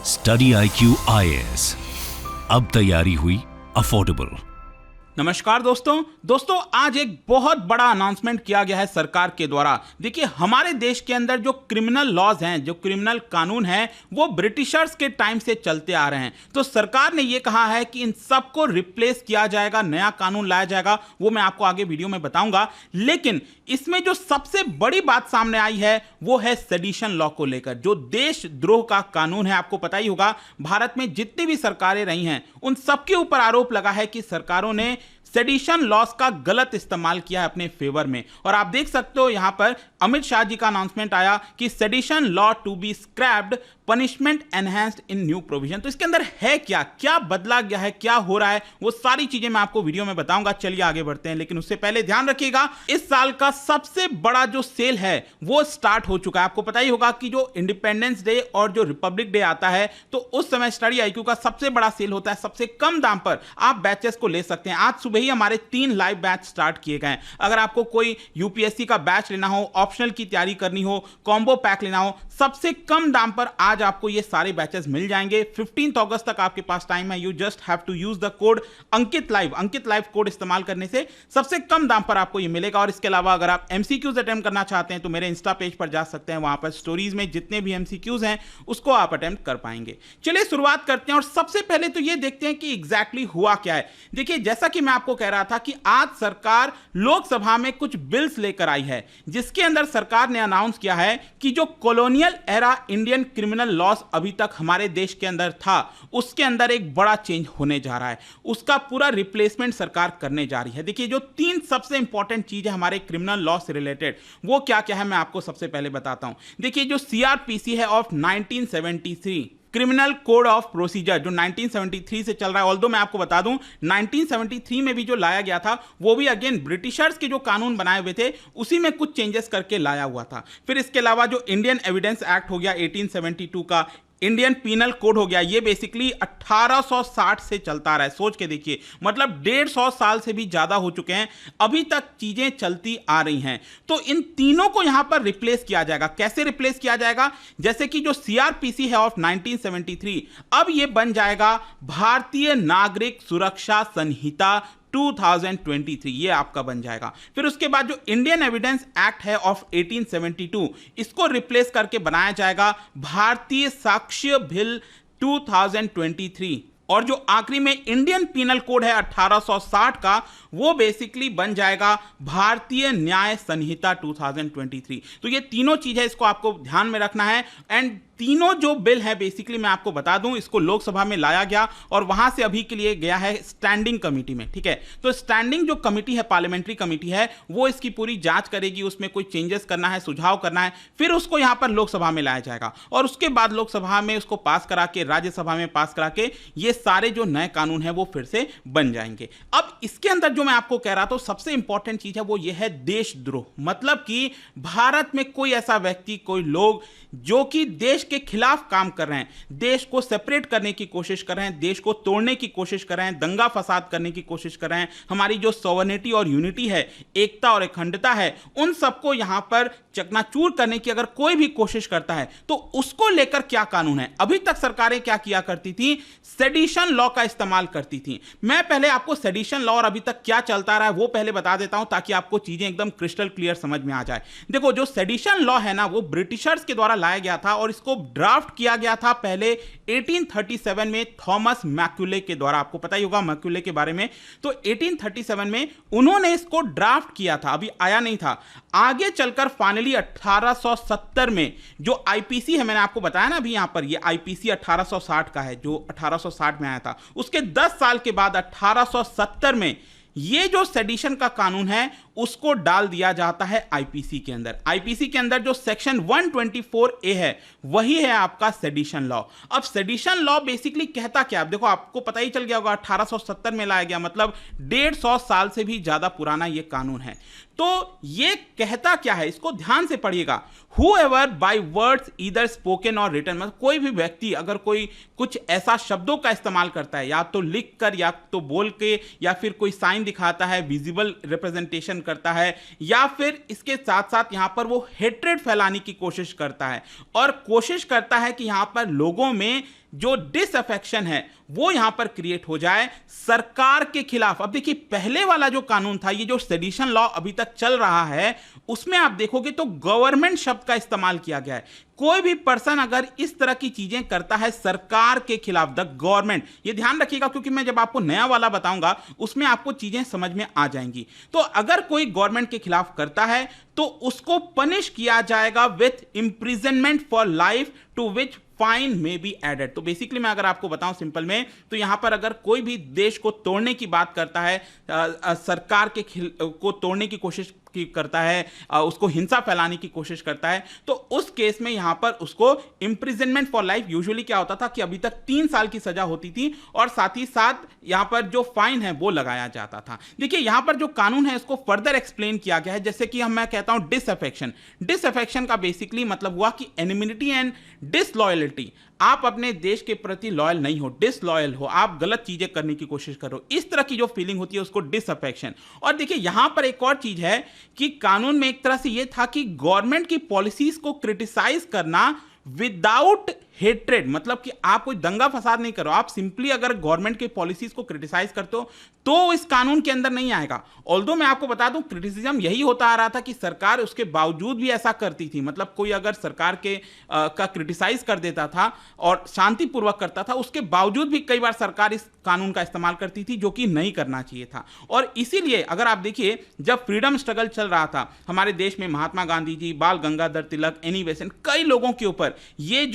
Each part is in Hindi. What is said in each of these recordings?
स्टडी IQ IAS, अब तैयारी हुई अफोर्डेबल। नमस्कार दोस्तों आज एक बहुत बड़ा अनाउंसमेंट किया गया है सरकार के द्वारा। देखिए, हमारे देश के अंदर जो क्रिमिनल लॉज हैं, जो क्रिमिनल कानून हैं, वो ब्रिटिशर्स के टाइम से चलते आ रहे हैं। तो सरकार ने ये कहा है कि इन सबको रिप्लेस किया जाएगा, नया कानून लाया जाएगा। वो मैं आपको आगे वीडियो में बताऊंगा। लेकिन इसमें जो सबसे बड़ी बात सामने आई है वो है सेडिशन लॉ को लेकर, जो देशद्रोह का कानून है। आपको पता ही होगा, भारत में जितनी भी सरकारें रही हैं उन सबके ऊपर आरोप लगा है कि सरकारों ने सेडिशन लॉस का गलत इस्तेमाल किया है अपने फेवर में। और आप देख सकते हो यहां पर अमित शाह जी का अनाउंसमेंट आया कि sedition law to be scrapped, punishment enhanced in new provision. तो इसके अंदर है क्या बदला गया है, क्या हो रहा है, वो सारी चीजें मैं आपको वीडियो में बताऊंगा। चलिए आगे बढ़ते हैं, लेकिन उससे पहले ध्यान रखिएगा, इस साल का सबसे बड़ा जो सेल है वो स्टार्ट हो चुका है। आपको पता ही होगा कि जो इंडिपेंडेंस डे और जो रिपब्लिक डे आता है तो उस समय स्टडी IQ का सबसे बड़ा सेल होता है। सबसे कम दाम पर आप बैचेस को ले सकते हैं। आज सुबह ही हमारे 3 लाइव बैच स्टार्ट किए गए हैं। अगर आपको कोई UPSC का बैच लेना हो, ऑप्शनल की तैयारी करनी हो, कॉम्बो पैक लेना हो, सबसे कम दाम पर आज आपको ये सारे बैचेस मिल जाएंगे। 15 अगस्त तक आपके पास टाइम है। You just have to use the code Ankit live code इस्तेमाल करने से सबसे कम दाम पर आपको ये मिलेगा। और इसके अलावा अगर आप MCQs अटेम्प्ट करना चाहते हैं तो मेरे इंस्टा पेज पर जा सकते हैं। वहां पर स्टोरीज में जितने भी MCQs हैं उसको आप अटेम्प्ट कर पाएंगे। चलिए शुरुआत करते हैं और सबसे पहले तो ये देखते हैं कि एग्जैक्टली हुआ क्या है। देखिए, जैसा कि मैं आपको कह रहा था कि आज सरकार लोकसभा में कुछ बिल्स लेकर आई है, जिसके अंदर सरकार ने अनाउंस किया है कि जो colonial era Indian criminal loss अभी तक हमारे देश के अंदर था, उसके अंदर एक बड़ा चेंज होने जा रहा है। उसका पूरा रिप्लेसमेंट सरकार करने जा रही है। देखिए, जो 3 सबसे इंपॉर्टेंट चीज है हमारे क्रिमिनल लॉ से रिलेटेड, वो क्या है मैं आपको सबसे पहले बताता हूं। देखिए, जो CRPC है of 1973, criminal code of procedure, जो 1973 से चल रहा है। ऑल्दो मैं आपको बता दूं 1973 में भी जो लाया गया था वो भी अगेन ब्रिटिशर्स के जो कानून बनाए हुए थे उसी में कुछ चेंजेस करके लाया हुआ था। फिर इसके अलावा जो इंडियन एविडेंस एक्ट हो गया 1872 का, इंडियन पीनल कोड हो गया, ये बेसिकली 1860 से चलता रहा है। सोच के देखिए, मतलब 150 साल से भी ज्यादा हो चुके हैं, अभी तक चीजें चलती आ रही हैं। तो इन तीनों को यहां पर रिप्लेस किया जाएगा। कैसे रिप्लेस किया जाएगा? जैसे कि जो CRPC है ऑफ 1973, अब ये बन जाएगा भारतीय नागरिक सुरक्षा संहिता 2023, ये आपका बन जाएगा। फिर उसके बाद जो इंडियन एविडेंस एक्ट है ऑफ 1872, इसको रिप्लेस करके बनाया जाएगा भारतीय साक्ष्य बिल 2023। और जो आखिरी में इंडियन पीनल कोड है 1860 का, वो बेसिकली बन जाएगा भारतीय न्याय संहिता 2023। तो ये तीनों चीजें इसको आपको ध्यान में रखना है। एंड तीनों जो बिल है बेसिकली मैं आपको बता दूं, इसको लोकसभा में लाया गया और वहां से अभी के लिए गया है स्टैंडिंग कमेटी में। ठीक है, तो स्टैंडिंग जो कमेटी है, पार्लियामेंट्री कमेटी है, वो इसकी पूरी जांच करेगी, उसमें कोई चेंजेस करना है, सुझाव करना है, फिर उसको यहां पर लोकसभा में लाया जाएगा और उसके बाद लोकसभा में उसको पास करा के, राज्यसभा में पास करा के ये सारे जो नए कानून है वो फिर से बन जाएंगे। अब इसके अंदर जो मैं आपको कह रहा था सबसे इंपॉर्टेंट चीज है वो ये है देशद्रोह। मतलब कि भारत में कोई ऐसा व्यक्ति, कोई लोग जो कि देश के खिलाफ काम कर रहे हैं, देश को सेपरेट करने की कोशिश कर रहे हैं, देश को तोड़ने की कोशिश कर रहे हैं, दंगा फसाद करने की कोशिश कर रहे हैं, हमारी जो सॉवरेनिटी और यूनिटी है, एकता और अखंडता है, उन सबको यहां पर चकनाचूर करने की अगर कोई भी कोशिश करता है तो उसको लेकर क्या कानून है। अभी तक सरकारें क्या किया करती थी? सेडिशन लॉ का इस्तेमाल करती थी। मैं पहले आपको सेडिशन लॉ और अभी तक क्या चलता रहा है वो पहले बता देता हूं, ताकि आपको चीजें एकदम क्रिस्टल क्लियर समझ में आ जाए। देखो, जो सेडिशन लॉ है ना, वो ब्रिटिशर्स के द्वारा लाया गया था और इसको ड्राफ्ट किया गया था पहले 1837 में थॉमस मैक्यूले के द्वारा। आपको पता ही होगा मैक्यूले के बारे में। तो 1837 में उन्होंने इसको ड्राफ्ट किया था, अभी आया नहीं था। आगे चलकर फाइनली 1870 में जो IPC है, मैंने आपको बताया ना अभी यहां पर, ये IPC 1860 का है, जो 1860 में आया था। उसके 10 साल के बाद 1870 में ये जो सेडिशन का कानून है उसको डाल दिया जाता है IPC के अंदर। IPC के अंदर जो सेक्शन 124A है वही है आपका सेडिशन लॉ। अब सेडिशन लॉ बेसिकली कहता क्या? देखो, आपको पता ही चल गया होगा 1870 में लाया गया, मतलब 150 साल से भी ज्यादा पुराना ये कानून है। तो ये कहता क्या है, इसको ध्यान से पढ़िएगा। Whoever by words either spoken or written, मतलब कोई भी व्यक्ति अगर कोई कुछ ऐसा शब्दों का इस्तेमाल करता है, या तो लिख कर, या तो बोल के, या फिर कोई साइन दिखाता है, विजिबल रिप्रेजेंटेशन करता है, या फिर इसके साथ साथ यहां पर वो हेट्रेड फैलाने की कोशिश करता है और कोशिश करता है कि यहां पर लोगों में जो डिसअफेक्शन है वो यहां पर क्रिएट हो जाए सरकार के खिलाफ। अब देखिए, पहले वाला जो कानून था, ये जो सेडिशन लॉ अभी तक चल रहा है, उसमें आप देखोगे तो गवर्नमेंट शब्द का इस्तेमाल किया गया है। कोई भी पर्सन अगर इस तरह की चीजें करता है सरकार के खिलाफ, द गवर्नमेंट, ये ध्यान रखिएगा क्योंकि मैं जब आपको नया वाला बताऊंगा उसमें आपको चीजें समझ में आ जाएंगी। तो अगर कोई गवर्नमेंट के खिलाफ करता है तो उसको पनिश किया जाएगा with imprisonment for life to which fine may be added. तो बेसिकली मैं अगर आपको बताऊं सिंपल में, तो यहां पर अगर कोई भी देश को तोड़ने की बात करता है, सरकार के को तोड़ने की कोशिश करता है, उसको हिंसा फैलाने की कोशिश करता है, तो उस केस में यहां पर उसको इंप्रिजनमेंट फॉर लाइफ, यूजुअली क्या होता था कि अभी तक 3 साल की सजा होती थी और साथ ही साथ यहां पर जो फाइन है वो लगाया जाता था। देखिए, यहां पर जो कानून है इसको फर्दर एक्सप्लेन किया गया है, जैसे कि मैं कहता हूं डिसअफेक्शन। डिसअफेक्शन का बेसिकली मतलब हुआ कि एनिमिटी एंड डिसलॉयल्टी, आप अपने देश के प्रति लॉयल नहीं हो, डिसलॉयल हो, आप गलत चीजें करने की कोशिश करो, इस तरह की जो फीलिंग होती है उसको डिसअफेक्शन। और देखिए यहां पर एक और चीज है कि कानून में एक तरह से यह था कि गवर्नमेंट की पॉलिसीज को क्रिटिसाइज करना विदाउट हेट्रेड, मतलब कि आप कोई दंगा फसाद नहीं करो, आप सिंपली अगर गवर्नमेंट के पॉलिसीज को क्रिटिसाइज करते हो तो इस कानून के अंदर नहीं आएगा। ऑल्दो मैं आपको बता दूं, क्रिटिसिज्म यही होता आ रहा था कि सरकार उसके बावजूद भी ऐसा करती थी, मतलब कोई अगर सरकार के का क्रिटिसाइज कर देता था और शांतिपूर्वक करता था, उसके बावजूद भी कई बार सरकार इस कानून का इस्तेमाल करती थी, जो कि नहीं करना चाहिए था। और इसीलिए अगर आप देखिए, जब फ्रीडम स्ट्रगल चल रहा था हमारे देश में, महात्मा गांधी जी, बाल गंगाधर तिलक, एनी बेसेंट, कई लोगों के ऊपर ये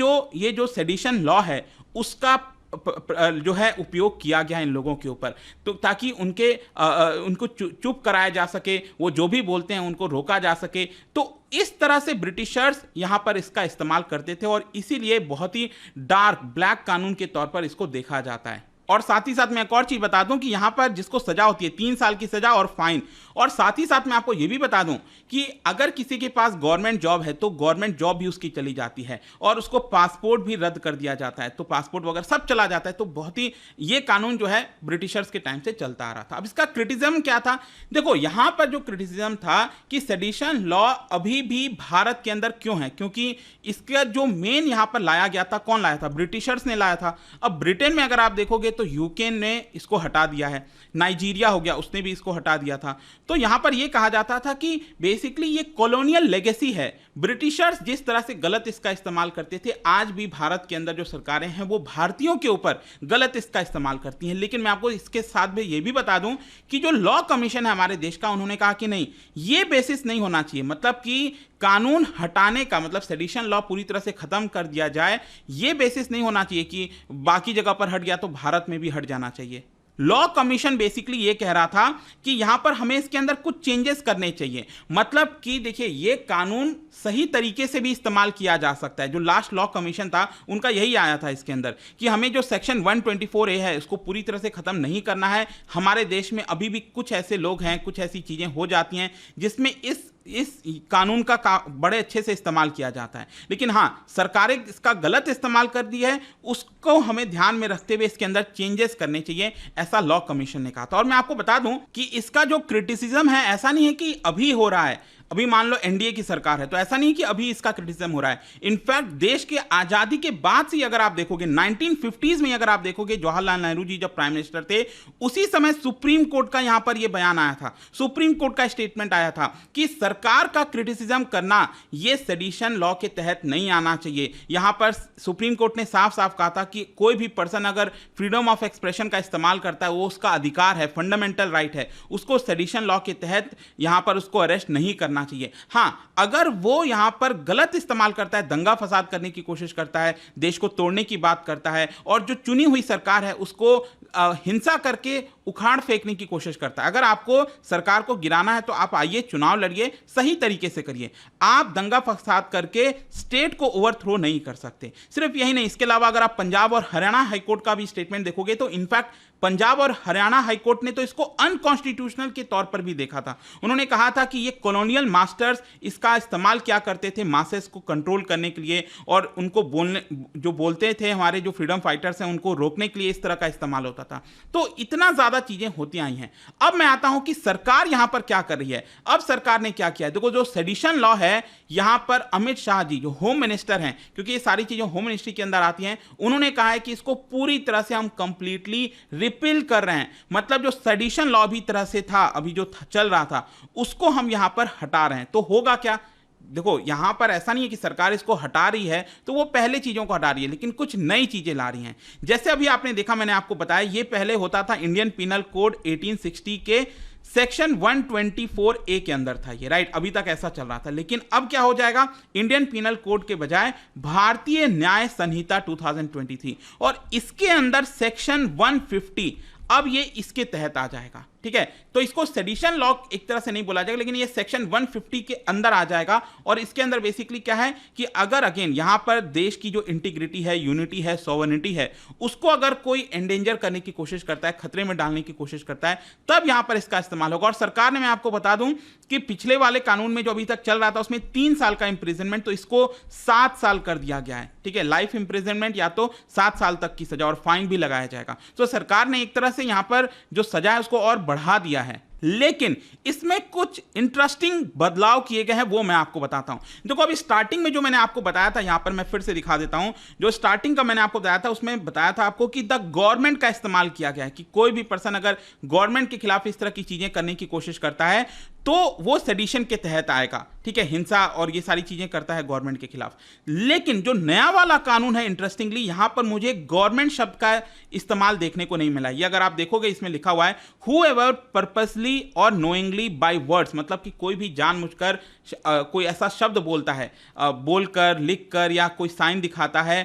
जो सेडिशन लॉ है उसका जो है उपयोग किया गया इन लोगों के ऊपर, तो ताकि उनको चुप कराया जा सके, वो जो भी बोलते हैं उनको रोका जा सके। तो इस तरह से ब्रिटिशर्स यहां पर इसका इस्तेमाल करते थे और इसीलिए बहुत ही डार्क ब्लैक कानून के तौर पर इसको देखा जाता है। और साथ ही साथ मैं एक और चीज बता दूं कि यहां पर जिसको सजा होती है 3 साल की सजा और फाइन, और साथ ही साथ मैं आपको यह भी बता दूं कि अगर किसी के पास गवर्नमेंट जॉब है तो गवर्नमेंट जॉब भी उसकी चली जाती है और उसको पासपोर्ट भी रद्द कर दिया जाता है, तो पासपोर्ट वगैरह सब चला जाता है। तो बहुत ही ये कानून जो है ब्रिटिशर्स के टाइम से चलता आ रहा था। अब इसका क्रिटिसिज्म क्या था? देखो, यहां पर जो क्रिटिसिज्म था कि सेडिशन लॉ अभी भी भारत के अंदर क्यों है, क्योंकि इसका जो मेन यहां पर लाया गया था, कौन लाया था? ब्रिटिशर्स ने लाया था। अब ब्रिटेन में अगर आप देखोगे तो यूके ने इसको हटा दिया है, नाइजीरिया हो गया उसने भी इसको हटा दिया था। तो यहां पर यह कहा जाता था कि बेसिकली ये कॉलोनियल लेगेसी है। ब्रिटिशर्स जिस तरह से गलत इसका इस्तेमाल करते थे, आज भी भारत के अंदर जो सरकारें हैं वो भारतीयों के ऊपर गलत इसका इस्तेमाल करती हैं। लेकिन मैं आपको इसके साथ भी ये भी बता दूं कि जो लॉ कमीशन है हमारे देश का, उन्होंने कहा कि नहीं, ये बेसिस नहीं होना चाहिए, मतलब कि कानून हटाने का मतलब सेडिशन लॉ पूरी तरह से खत्म कर दिया जाए, ये बेसिस नहीं होना चाहिए कि बाकी जगह पर हट गया तो भारत में भी हट जाना चाहिए। लॉ कमीशन बेसिकली ये कह रहा था कि यहां पर हमें इसके अंदर कुछ चेंजेस करने चाहिए, मतलब कि देखिए ये कानून सही तरीके से भी इस्तेमाल किया जा सकता है। जो लास्ट लॉ कमीशन था उनका यही आया था इसके अंदर कि हमें जो सेक्शन 124A है इसको पूरी तरह से खत्म नहीं करना है। हमारे देश में अभी भी कुछ ऐसे लोग हैं, कुछ ऐसी चीजें हो जाती हैं जिसमें इस कानून का बड़े अच्छे से इस्तेमाल किया जाता है। लेकिन हाँ, सरकारें इसका गलत इस्तेमाल कर दी है, उसको हमें ध्यान में रखते हुए इसके अंदर चेंजेस करने चाहिए, ऐसा लॉ कमीशन ने कहा था। और मैं आपको बता दूं कि इसका जो क्रिटिसिज्म है ऐसा नहीं है कि अभी हो रहा है, अभी मान लो एनडीए की सरकार है तो ऐसा नहीं कि अभी इसका क्रिटिसिज्म हो रहा है। इनफैक्ट देश के आजादी के बाद से अगर आप देखोगे 1950s में अगर आप देखोगे जवाहरलाल नेहरू जी जब प्राइम मिनिस्टर थे, उसी समय सुप्रीम कोर्ट का यहां पर यह बयान आया था, सुप्रीम कोर्ट का स्टेटमेंट आया था कि सरकार का क्रिटिसिज्म करना यह सेडिशन लॉ के तहत नहीं आना चाहिए। यहां पर सुप्रीम कोर्ट ने साफ साफ कहा था कि कोई भी पर्सन अगर फ्रीडम ऑफ एक्सप्रेशन का इस्तेमाल करता है वो उसका अधिकार है, फंडामेंटल राइट है, उसको सेडिशन लॉ के तहत यहां पर उसको अरेस्ट नहीं करना चाहिए। हां, अगर वो यहां पर गलत इस्तेमाल करता है, दंगा फसाद करने की कोशिश करता है, देश को तोड़ने की बात करता है और जो चुनी हुई सरकार है उसको हिंसा करके उखाड़ फेंकने की कोशिश करता है, अगर आपको सरकार को गिराना है तो आप आइए चुनाव लड़िए, सही तरीके से करिए। आप दंगा फसाद करके स्टेट को ओवरथ्रो नहीं कर सकते। सिर्फ यही नहीं, इसके अलावा अगर आप पंजाब और हरियाणा हाईकोर्ट का भी स्टेटमेंट देखोगे तो इनफैक्ट पंजाब और हरियाणा हाईकोर्ट ने तो इसको अनकॉन्स्टिट्यूशनल के तौर पर भी देखा था। उन्होंने कहा था कि ये कॉलोनियल स्पेशल मास्टर्स इसका इस्तेमाल क्या करते थे मासेस को कंट्रोल करने के लिए, और उनको बोलते थे हमारे जो फ्रीडम फाइटर्स हैं उनको रोकने के लिए इस तरह का इस्तेमाल होता था। तो इतना ज़्यादा चीज़ें होती आई हैं। अब मैं आता हूं कि सरकार यहां पर क्या कर रही है। अब सरकार ने क्या किया है, देखो जो सेडिशन लॉ है, यहां पर अमित शाह जी जो होम मिनिस्टर हैं, क्योंकि ये सारी चीज़ें होम मिनिस्ट्री के अंदर आती हैं, उन्होंने कहा है कि इसको पूरी तरह से हम कंप्लीटली रिपील कर रहे हैं। मतलब जो सेडिशन लॉ भी तरह से था, अभी जो चल रहा था, उसको हम यहां पर हटा रहे हैं। तो होगा क्या, देखो यहां पर ऐसा नहीं है कि सरकार इसको हटा रही है तो वो पहले चीजों को हटा रही है, लेकिन कुछ नई चीजें ला रही हैं। जैसे अभी आपने देखा, मैंने आपको बताया, ये पहले होता था इंडियन पिनल कोड 1860 के सेक्शन 124A के अंदर था ये, राइट। अभी तक ऐसा चल रहा था, लेकिन अब क्या हो जाएगा, इंडियन पिनल कोड के बजाय भारतीय न्याय संहिता 2023, और इसके अंदर सेक्शन 150 अब ये इसके तहत आ जाएगा, ठीक है। तो इसको सेडिशन लॉ एक तरह से नहीं बोला जाएगा, लेकिन ये सेक्शन 150 के अंदर आ जाएगा। और इसके अंदर बेसिकली क्या है कि अगर अगेन यहां पर देश की जो इंटीग्रिटी है, यूनिटी है, सोवरेनिटी है, उसको अगर कोई एंडेंजर करने की कोशिश करता है, खतरे में डालने की कोशिश करता है, तब यहां पर इसका इस्तेमाल होगा। और सरकार ने, मैं आपको बता दूं कि पिछले वाले कानून में जो अभी तक चल रहा था उसमें 3 साल का इंप्रिजनमेंट, तो इसको 7 साल कर दिया गया है, ठीक है। लाइफ इंप्रिजनमेंट या तो 7 साल तक की सजा, और फाइन भी लगाया जाएगा। तो सरकार ने एक तरह से यहां पर जो सजा है उसको और बढ़ा दिया है, लेकिन इसमें कुछ इंटरेस्टिंग बदलाव किए गए हैं, वो मैं आपको बताता हूं। देखो अभी स्टार्टिंग में जो मैंने आपको बताया था, यहां पर मैं फिर से दिखा देता हूं, जो स्टार्टिंग का मैंने आपको बताया था, उसमें बताया था आपको कि द गवर्नमेंट का इस्तेमाल किया गया है, कि कोई भी पर्सन अगर गवर्नमेंट के खिलाफ इस तरह की चीजें करने की कोशिश करता है तो वो सेडिशन के तहत आएगा, ठीक है। हिंसा और ये सारी चीजें करता है गवर्नमेंट के खिलाफ। लेकिन जो नया वाला कानून है, इंटरेस्टिंगली यहां पर मुझे गवर्नमेंट शब्द का इस्तेमाल देखने को नहीं मिला। ये अगर आप देखोगे, इसमें लिखा हुआ है हूएवर पर्पसली और नोइंगली बाय वर्ड्स, मतलब कि कोई भी जानबूझकर कोई ऐसा शब्द बोलता है, बोलकर, लिखकर, या कोई साइन दिखाता है।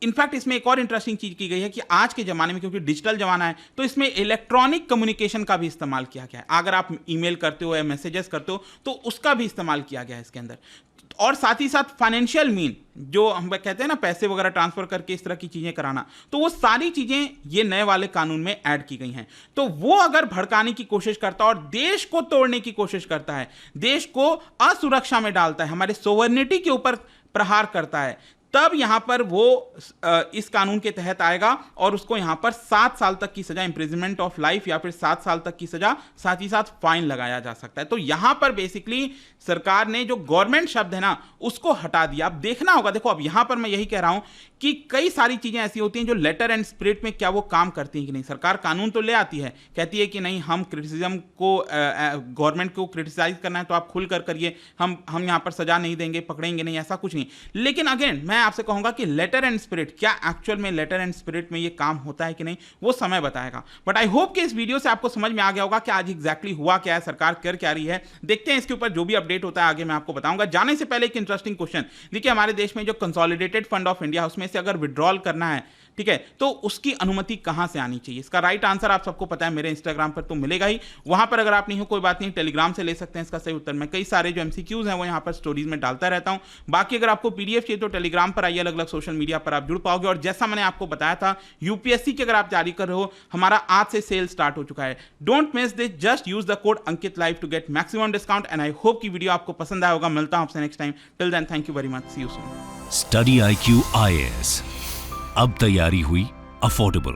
इनफैक्ट इसमें एक और इंटरेस्टिंग चीज की गई है कि आज के जमाने में, क्योंकि डिजिटल जमाना है, तो इसमें इलेक्ट्रॉनिक कम्युनिकेशन का भी इस्तेमाल किया गया है। अगर आप ईमेल करते हो या मैसेजेस करते हो तो उसका भी इस्तेमाल किया गया है इसके अंदर। और साथ ही साथ फाइनेंशियल मीन, जो हम कहते हैं ना, पैसे वगैरह ट्रांसफर करके इस तरह की चीजें कराना, तो वो सारी चीजें ये नए वाले कानून में ऐड की गई हैं। तो वो अगर भड़काने की कोशिश करता है और देश को तोड़ने की कोशिश करता है, देश को असुरक्षा में डालता है, हमारे सोवरेनिटी के ऊपर प्रहार करता है, तब यहां पर वो इस कानून के तहत आएगा और उसको यहां पर 7 साल तक की सजा, इंप्रिजनमेंट ऑफ लाइफ, या फिर 7 साल तक की सजा, साथ ही साथ फाइन लगाया जा सकता है। तो यहां पर बेसिकली सरकार ने जो गवर्नमेंट शब्द है ना, उसको हटा दिया। अब देखना होगा, देखो अब यहां पर मैं यही कह रहा हूं कि कई सारी चीजें ऐसी होती हैं जो लेटर एंड स्पिरिट में क्या वो काम करती हैं कि नहीं। सरकार कानून तो ले आती है, कहती है कि नहीं, हम क्रिटिसिज्म को, गवर्नमेंट को क्रिटिसाइज करना है तो आप खुल कर करिए, हम यहां पर सजा नहीं देंगे, पकड़ेंगे नहीं, ऐसा कुछ नहीं। लेकिन अगेन मैं आपसे कहूंगा कि लेटर एंड स्पिरिट, क्या एक्चुअल में लेटर एंड स्पिरिट में ये काम होता है कि नहीं, वो समय बताएगा। बट आई होप कि इस वीडियो से आपको समझ में आ गया होगा कि आज एग्जैक्टली हुआ क्या है, सरकार कर क्या रही है। देखते हैं इसके ऊपर जो भी अपडेट होता है आगे मैं आपको बताऊंगा। जाने से पहले एक इंटरेस्टिंग क्वेश्चन, देखिए हमारे देश में जो कंसोलिडेटेड फंड ऑफ इंडिया, उसमें से अगर विड्रॉल करना है, ठीक है, तो उसकी अनुमति कहां से आनी चाहिए? इसका राइट आंसर आप सबको पता है, मेरे इंस्टाग्राम पर तो मिलेगा ही। वहां पर अगर आप नहीं हो, कोई बात नहीं, टेलीग्राम से ले सकते हैं इसका सही उत्तर। मैं कई सारे जो एमसीक्यूज हैं वो यहां पर स्टोरीज में डालता रहता हूं। बाकी अगर आपको पीडीएफ चाहिए तो टेलीग्राम पर आइए, अलग अलग सोशल मीडिया पर आप जुड़ पाओगे। और जैसा मैंने आपको बताया था, यूपीएससी की अगर आप तैयारी कर रहे हो, हमारा आज से सेल स्टार्ट हो चुका है। Don't miss this, just use the code Ankit live to get maximum discount. And I hope की वीडियो आपको पसंद आया होगा। मिलता हूं आपसे next time. Till then, thank you very much, see you soon. Study IQ IAS, अब तैयारी हुई अफोर्डेबल।